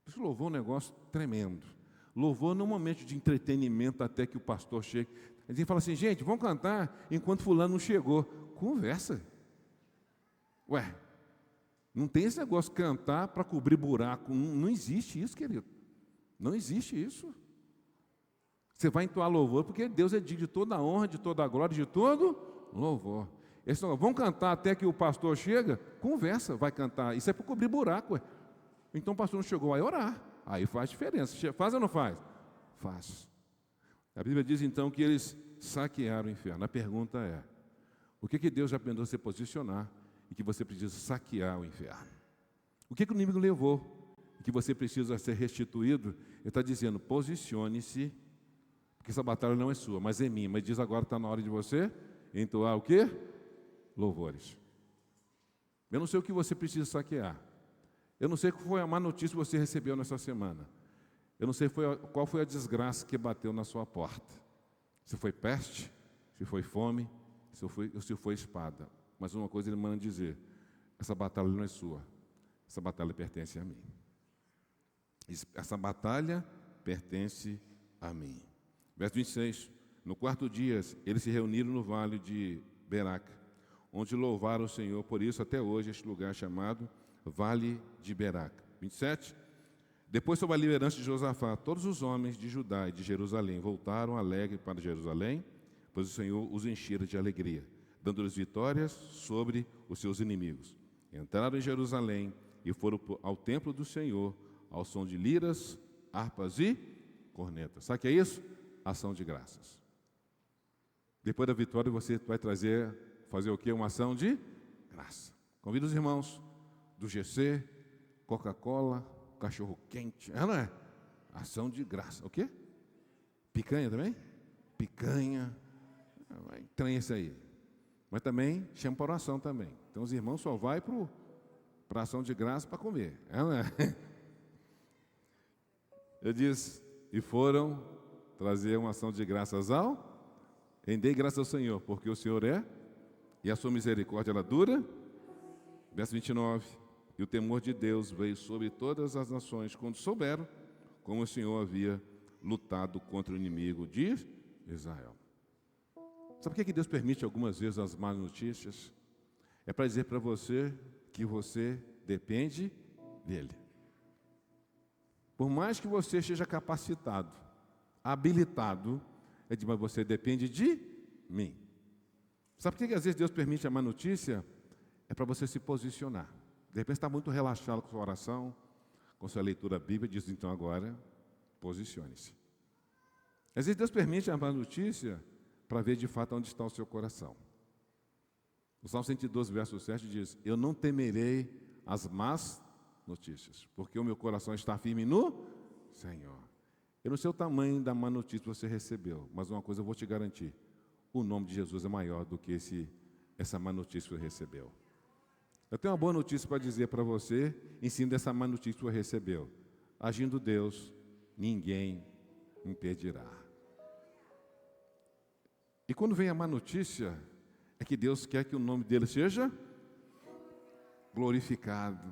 Isso louvor é um negócio tremendo. Louvor não é um momento de entretenimento até que o pastor chegue. A gente fala assim, gente, vamos cantar enquanto fulano não chegou. Conversa. Ué, não tem esse negócio de cantar para cobrir buraco. Não existe isso, querido. Não existe isso. Você vai entoar louvor, porque Deus é digno de toda a honra, de toda a glória, de todo louvor. Vamos cantar até que o pastor chega? Conversa, vai cantar. Isso é para cobrir buraco. Ué. Então o pastor não chegou, vai orar. Aí faz diferença. Faz ou não faz? Faz. A Bíblia diz então que eles saquearam o inferno. A pergunta é, o que Deus já aprendeu a se posicionar e que você precisa saquear o inferno? O que o inimigo levou e que você precisa ser restituído? Ele está dizendo, posicione-se, porque essa batalha não é sua, mas é minha. Mas diz agora, está na hora de você entoar o quê? Louvores. Eu não sei o que você precisa saquear. Eu não sei qual foi a má notícia que você recebeu nessa semana. Eu não sei qual foi a desgraça que bateu na sua porta. Se foi peste, se foi fome, se foi espada. Mas uma coisa ele manda dizer, essa batalha não é sua. Essa batalha pertence a mim. Essa batalha pertence a mim. Verso 26. No 4º dia, eles se reuniram no vale de Beraca, onde louvaram o Senhor. Por isso, até hoje, este lugar é chamado Vale de Beraca. 27. Depois, sob a liderança de Josafá, todos os homens de Judá e de Jerusalém voltaram alegres para Jerusalém, pois o Senhor os enchera de alegria, dando-lhes vitórias sobre os seus inimigos. Entraram em Jerusalém e foram ao templo do Senhor, ao som de liras, harpas e cornetas. Sabe o que é isso? Ação de graças. Depois da vitória, você vai fazer o quê? Uma ação de graça. Convido os irmãos do GC, Coca-Cola, cachorro-quente. Não é? Ação de graça. O quê? Picanha também? Picanha. Estranho isso aí. Mas também chama para oração também. Então os irmãos só vão para a ação de graça para comer. Não é? Eu disse, e foram trazer uma ação de graças rendei graças ao Senhor, porque o Senhor é, e a sua misericórdia ela dura. Verso 29. E o temor de Deus veio sobre todas as nações, quando souberam como o Senhor havia lutado contra o inimigo de Israel. Sabe por que Deus permite algumas vezes as más notícias? É para dizer para você que você depende dEle. Por mais que você esteja capacitado, habilitado, mas você depende de mim. Sabe por que às vezes Deus permite a má notícia? É para você se posicionar. De repente está muito relaxado com sua oração, com sua leitura bíblica, diz então agora, posicione-se. Às vezes Deus permite a má notícia para ver de fato onde está o seu coração. O Salmo 112, verso 7 diz, eu não temerei as más notícias, porque o meu coração está firme no Senhor. Eu não sei o tamanho da má notícia que você recebeu, mas uma coisa eu vou te garantir, o nome de Jesus é maior do que essa má notícia que você recebeu. Eu tenho uma boa notícia para dizer para você, em cima dessa má notícia que você recebeu. Agindo Deus, ninguém impedirá. E quando vem a má notícia, é que Deus quer que o nome dele seja glorificado.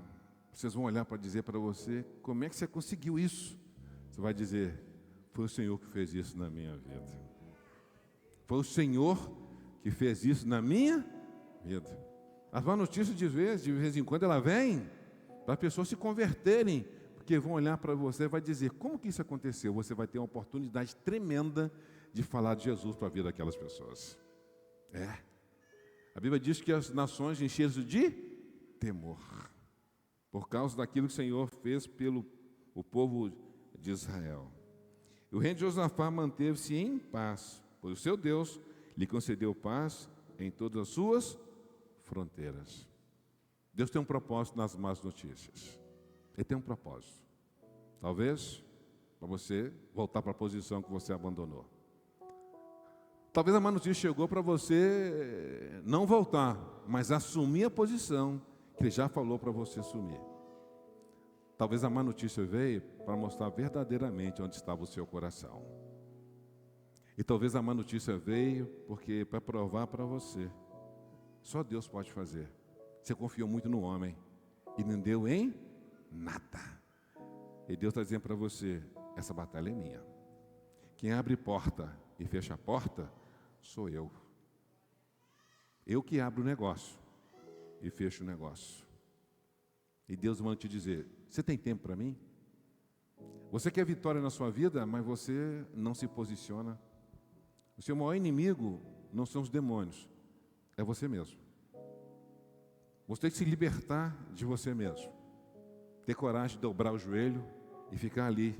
Vocês vão olhar para dizer para você, como é que você conseguiu isso? Você vai dizer, foi o Senhor que fez isso na minha vida. Foi o Senhor que fez isso na minha vida. As más notícias, de vez em quando, ela vem para as pessoas se converterem, porque vão olhar para você e vai dizer, como que isso aconteceu? Você vai ter uma oportunidade tremenda de falar de Jesus para a vida daquelas pessoas. A Bíblia diz que as nações encheram de temor, por causa daquilo que o Senhor fez pelo o povo de Israel. E o rei de Josafá manteve-se em paz, pois o seu Deus lhe concedeu paz em todas as suas fronteiras. Deus tem um propósito nas más notícias. Ele tem um propósito. Talvez para você voltar para a posição que você abandonou. Talvez a má notícia chegou para você não voltar, mas assumir a posição que Ele já falou para você assumir. Talvez a má notícia veio para mostrar verdadeiramente onde estava o seu coração. E talvez a má notícia veio porque para provar para você. Só Deus pode fazer. Você confiou muito no homem e não deu em nada. E Deus está dizendo para você, essa batalha é minha. Quem abre porta e fecha a porta, sou eu. Eu que abro o negócio e fecho o negócio. E Deus manda te dizer, você tem tempo para mim? Você quer vitória na sua vida, mas você não se posiciona. O seu maior inimigo não são os demônios, é você mesmo. Você tem que se libertar de você mesmo. Ter coragem de dobrar o joelho e ficar ali,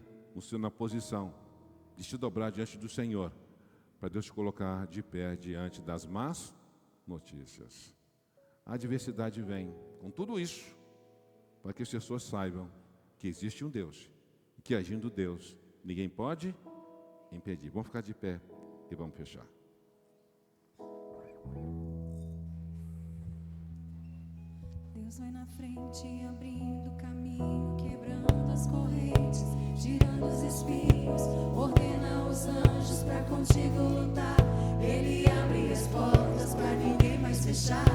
na posição de se dobrar diante do Senhor, para Deus te colocar de pé diante das más notícias. A adversidade vem com tudo isso, para que as pessoas saibam que existe um Deus, e que agindo Deus, ninguém pode impedir. Vamos ficar de pé e vamos fechar. Deus vai na frente, abrindo caminho, quebrando as correntes, tirando os espinhos, ordena os anjos para contigo lutar. Ele abre as portas para ninguém mais fechar.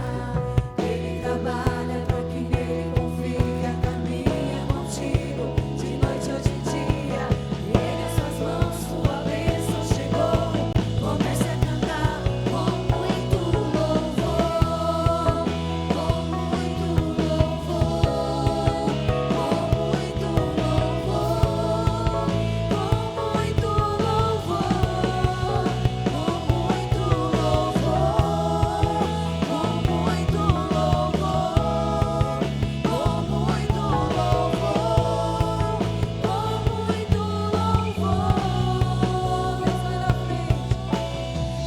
Ele trabalha para quem nele confia, caminha contigo de noite ou de dia. Ele as suas mãos, sua bênção chegou. Comece a cantar com muito louvor, com muito louvor, com muito louvor, com muito louvor, com muito louvor, com muito louvor, com muito louvor, com muito louvor.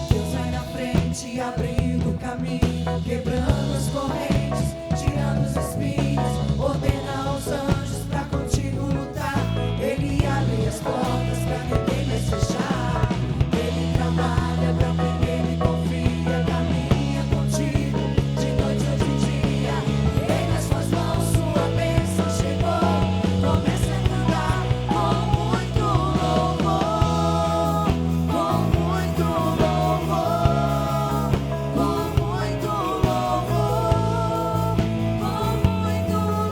Deus vai na frente, abrindo o caminho, quebrando as correntes, tirando os espinhos, ordena aos anjos pra contigo lutar. Ele abre as portas pra ninguém mais fechar. Ele trabalha pra quem nele confia, caminha contigo de noite ou de dia. Ele nas suas mãos, sua bênção chegou. Comece a cantar com muito louvor, com muito louvor, com muito louvor, com muito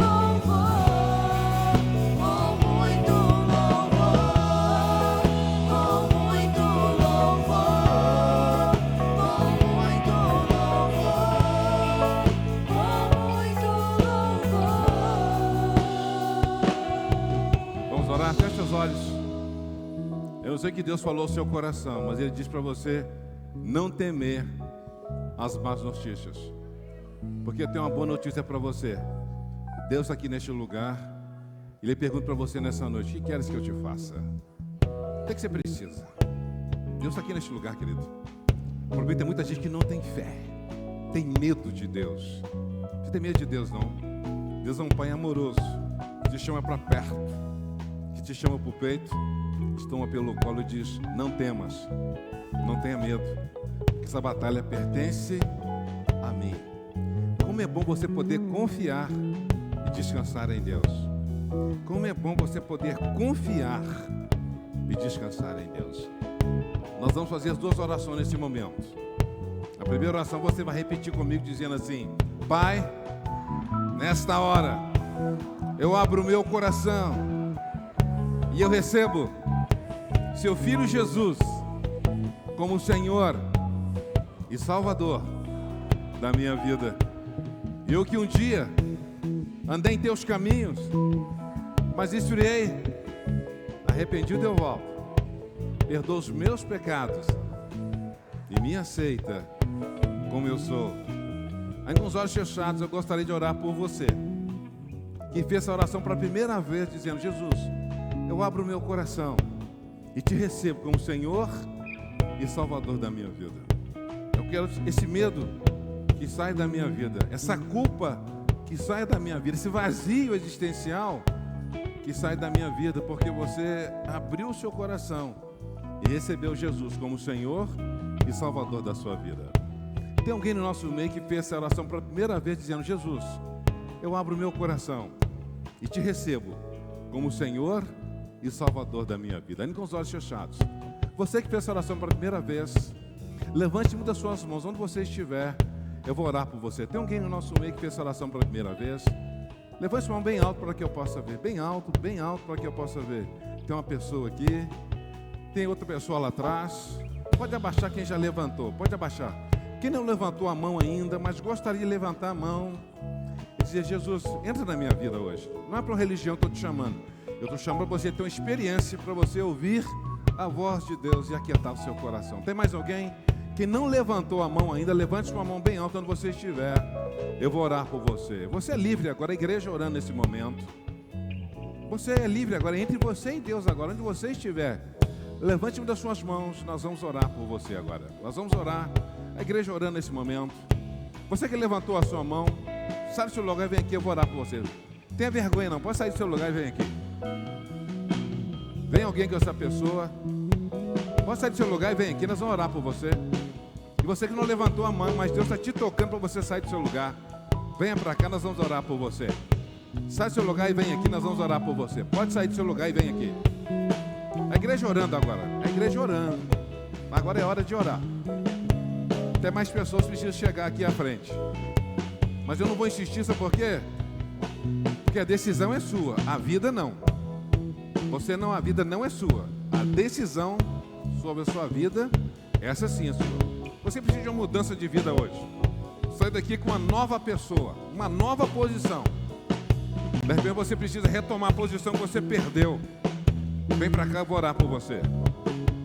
louvor, com muito louvor, com muito louvor, com muito louvor, com muito louvor. Vamos orar? Feche os olhos. Eu não sei que Deus falou ao seu coração, mas Ele diz para você não temer as más notícias. Porque eu tenho uma boa notícia para você. Deus está aqui neste lugar. Ele pergunta para você nessa noite, o que queres que eu te faça? O que é que você precisa? Deus está aqui neste lugar, querido. O problema tem muita gente que não tem fé, tem medo de Deus. Você tem medo de Deus, não? Deus é um Pai amoroso, que te chama para perto, que te chama para o peito, te toma pelo colo e diz, não temas, não tenha medo, que essa batalha pertence a mim. Como é bom você poder confiar e descansar em Deus. Como é bom você poder confiar e descansar em Deus. Nós vamos fazer as duas orações nesse momento. A primeira oração você vai repetir comigo dizendo assim, Pai, nesta hora eu abro o meu coração e eu recebo seu Filho Jesus como Senhor e Salvador da minha vida. Eu que um dia andei em teus caminhos, mas esfriei, arrependido eu volto. Perdoa os meus pecados e me aceita como eu sou. Ainda com os olhos fechados, eu gostaria de orar por você que fez essa oração pela primeira vez, dizendo: Jesus, eu abro o meu coração e te recebo como Senhor e Salvador da minha vida. Eu quero esse medo que sai da minha vida, essa culpa que sai da minha vida, esse vazio existencial que sai da minha vida, porque você abriu o seu coração e recebeu Jesus como Senhor e Salvador da sua vida. Tem alguém no nosso meio que fez essa oração pela primeira vez, dizendo: Jesus, eu abro o meu coração e te recebo como Senhor e Salvador da minha vida. Ainda com os olhos fechados. Você que fez essa oração pela primeira vez, levante uma das suas mãos, onde você estiver, eu vou orar por você. Tem alguém no nosso meio que fez essa oração pela primeira vez? Levante sua mão bem alto para que eu possa ver. Bem alto para que eu possa ver. Tem uma pessoa aqui, tem outra pessoa lá atrás. Pode abaixar quem já levantou, pode abaixar. Quem não levantou a mão ainda, mas gostaria de levantar a mão e dizer: Jesus, entra na minha vida hoje. Não é para religião que eu estou te chamando. Eu estou chamando para você ter uma experiência, para você ouvir a voz de Deus e aquietar o seu coração. Tem mais alguém que não levantou a mão ainda? Levante sua mão bem alta onde você estiver. Eu vou orar por você. Você é livre agora, a igreja orando nesse momento. Você é livre agora, entre você e Deus agora, onde você estiver. Levante uma das suas mãos, nós vamos orar por você agora. Nós vamos orar, a igreja orando nesse momento. Você que levantou a sua mão, sai do seu lugar e vem aqui, eu vou orar por você. Tenha vergonha não, pode sair do seu lugar e vem aqui. Vem alguém com essa pessoa. Pode sair do seu lugar e vem aqui, nós vamos orar por você. E você que não levantou a mão, mas Deus está te tocando para você sair do seu lugar. Venha para cá, nós vamos orar por você. Sai do seu lugar e vem aqui, nós vamos orar por você. Pode sair do seu lugar e vem aqui. A igreja orando agora, a igreja orando. Agora é hora de orar. Até mais pessoas precisam chegar aqui à frente. Mas eu não vou insistir, sabe por quê? Porque a decisão é sua, a vida não. Você não, a vida não é sua. A decisão sobre a sua vida, essa sim é sua. Você precisa de uma mudança de vida hoje. Sai daqui com uma nova pessoa, uma nova posição. De repente você precisa retomar a posição que você perdeu. Vem para cá, eu vou orar por você.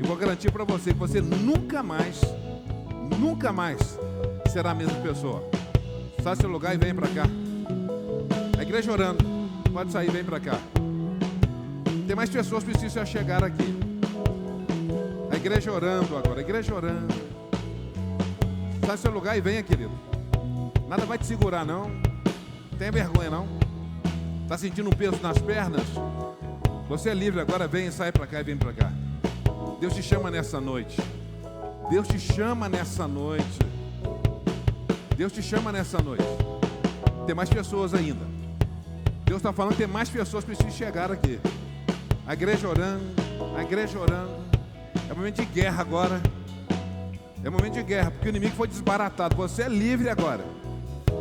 E vou garantir para você que você nunca mais será a mesma pessoa. Sai do seu lugar e vem para cá. A igreja orando. Pode sair, vem para cá. Tem mais pessoas que precisam chegar aqui. A igreja orando agora, a igreja orando. Sai do seu lugar e venha, querido. Nada vai te segurar, não. Tenha vergonha, não. Está sentindo um peso nas pernas? Você é livre agora, vem e sai para cá e vem para cá. Deus te chama nessa noite. Deus te chama nessa noite. Deus te chama nessa noite. Tem mais pessoas ainda. Deus está falando que tem mais pessoas que precisam chegar aqui. A igreja orando, a igreja orando. É momento de guerra agora. É momento de guerra, porque o inimigo foi desbaratado. Você é livre agora.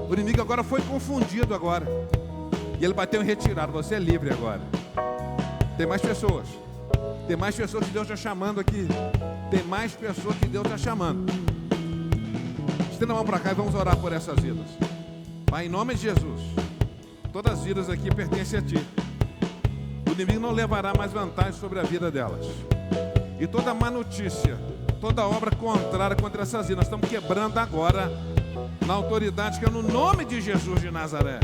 O inimigo agora foi confundido agora. E ele bateu em retirada. Você é livre agora. Tem mais pessoas. Tem mais pessoas que Deus está chamando aqui. Tem mais pessoas que Deus está chamando. Estenda a mão para cá e vamos orar por essas vidas. Pai, em nome de Jesus, todas as vidas aqui pertencem a Ti. O inimigo não levará mais vantagem sobre a vida delas. E toda má notícia, toda obra contrária contra essas vidas, nós estamos quebrando agora na autoridade que é no nome de Jesus de Nazaré.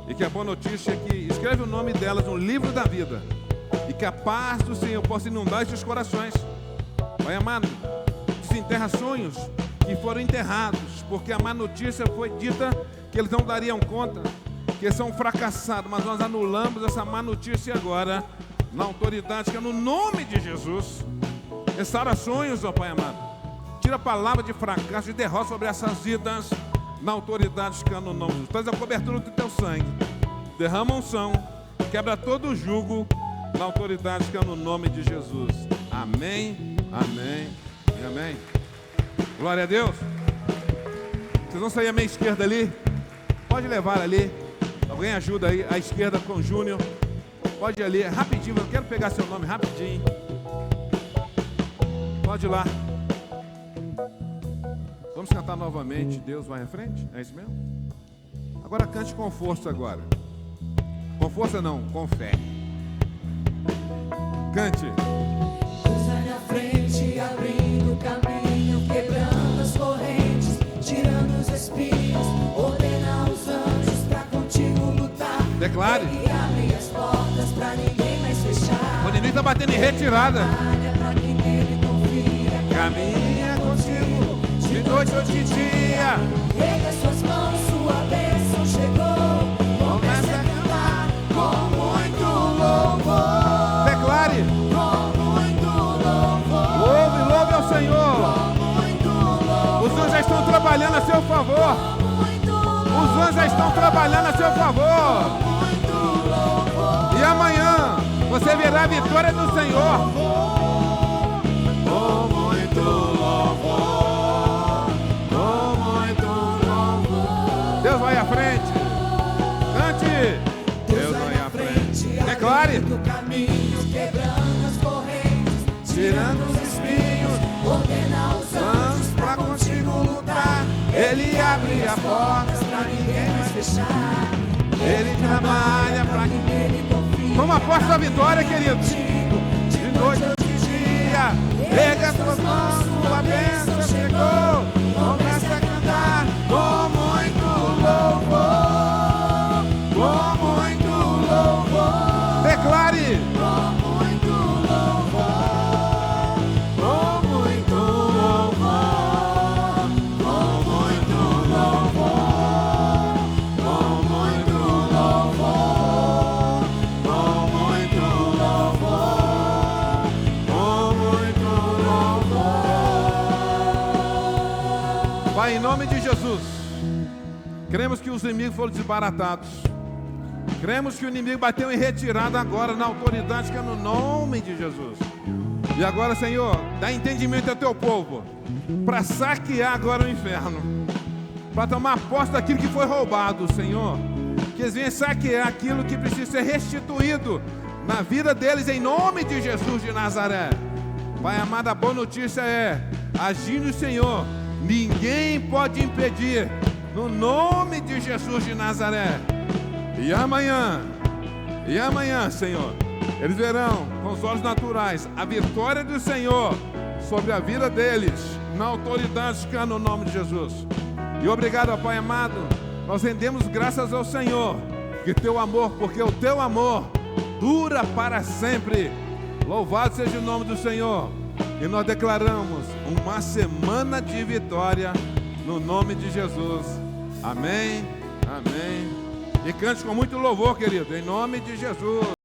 E que a boa notícia é que escreve o nome delas no livro da vida. E que a paz do Senhor possa inundar esses corações. Pai amado, desenterra sonhos que foram enterrados, porque a má notícia foi dita que eles não dariam conta, que são fracassados, mas nós anulamos essa má notícia agora, na autoridade que é no nome de Jesus. Restaura sonhos, ó Pai amado. Tira a palavra de fracasso e derrota sobre essas vidas, na autoridade que é no nome de Jesus. Traz a cobertura do Teu sangue. Derrama unção, quebra todo o jugo, na autoridade que é no nome de Jesus. Amém, amém e amém. Glória a Deus. Vocês vão sair à minha esquerda ali? Pode levar ali. Alguém ajuda aí, à esquerda com o Júnior. Pode ir ali, rapidinho, eu quero pegar seu nome rapidinho. Pode ir lá. Vamos cantar novamente, Deus vai à frente? É isso mesmo? Agora cante com força agora. Com força não, com fé. Cante. Deus vai na frente, abrindo o caminho, quebrando as correntes, tirando os espinhos, ordena os anjos pra contigo lutar. Declare. Ele abre as portas pra ninguém mais fechar. O inimigo está batendo em retirada. Olha pra quem nele confia. Caminha contigo, de noite ou de dia. Erga suas mãos, sua bênção chegou. Começa a cantar com muito louvor. Declare. Com muito louvor. Louve ao Senhor. Com muito louvor. Os anjos já estão trabalhando a seu favor. Os anjos já estão trabalhando a seu favor. E amanhã você verá a vitória do Senhor. Com muito louvor. Com muito louvor. Deus vai à frente. Cante. Deus vai à frente. Declare. Do caminho, quebrando as correntes, Tirando os espinhos, ordena os anjos pra contigo lutar. Ele abre as portas, pra ninguém mais fechar. ele trabalha pra quem Nele confia. Toma posse da vitória, querido. De noite ou de dia, erga suas mãos, sua bênção chegou. Comece a cantar com muito louvor. Com muito louvor. Declare. Com muito louvor. Com muito louvor. Com muito louvor. Com muito louvor. Com muito louvor. Com muito louvor. Pai, em nome de Jesus, cremos que os inimigos foram desbaratados. Cremos que o inimigo bateu em retirada agora, na autoridade que é no nome de Jesus. E agora, Senhor, dá entendimento ao teu povo, para saquear agora o inferno, para tomar posse daquilo que foi roubado, Senhor. Que eles venham saquear aquilo que precisa ser restituído na vida deles, em nome de Jesus de Nazaré. Pai amado, a boa notícia é, agindo o Senhor, ninguém pode impedir, no nome de Jesus de Nazaré. E amanhã, Senhor, eles verão com os olhos naturais a vitória do Senhor sobre a vida deles, na autoridade que há no nome de Jesus. E obrigado, ó Pai amado, nós rendemos graças ao Senhor, porque o teu amor dura para sempre. Louvado seja o nome do Senhor. E nós declaramos uma semana de vitória no nome de Jesus. Amém, amém. E cante com muito louvor, querido, em nome de Jesus.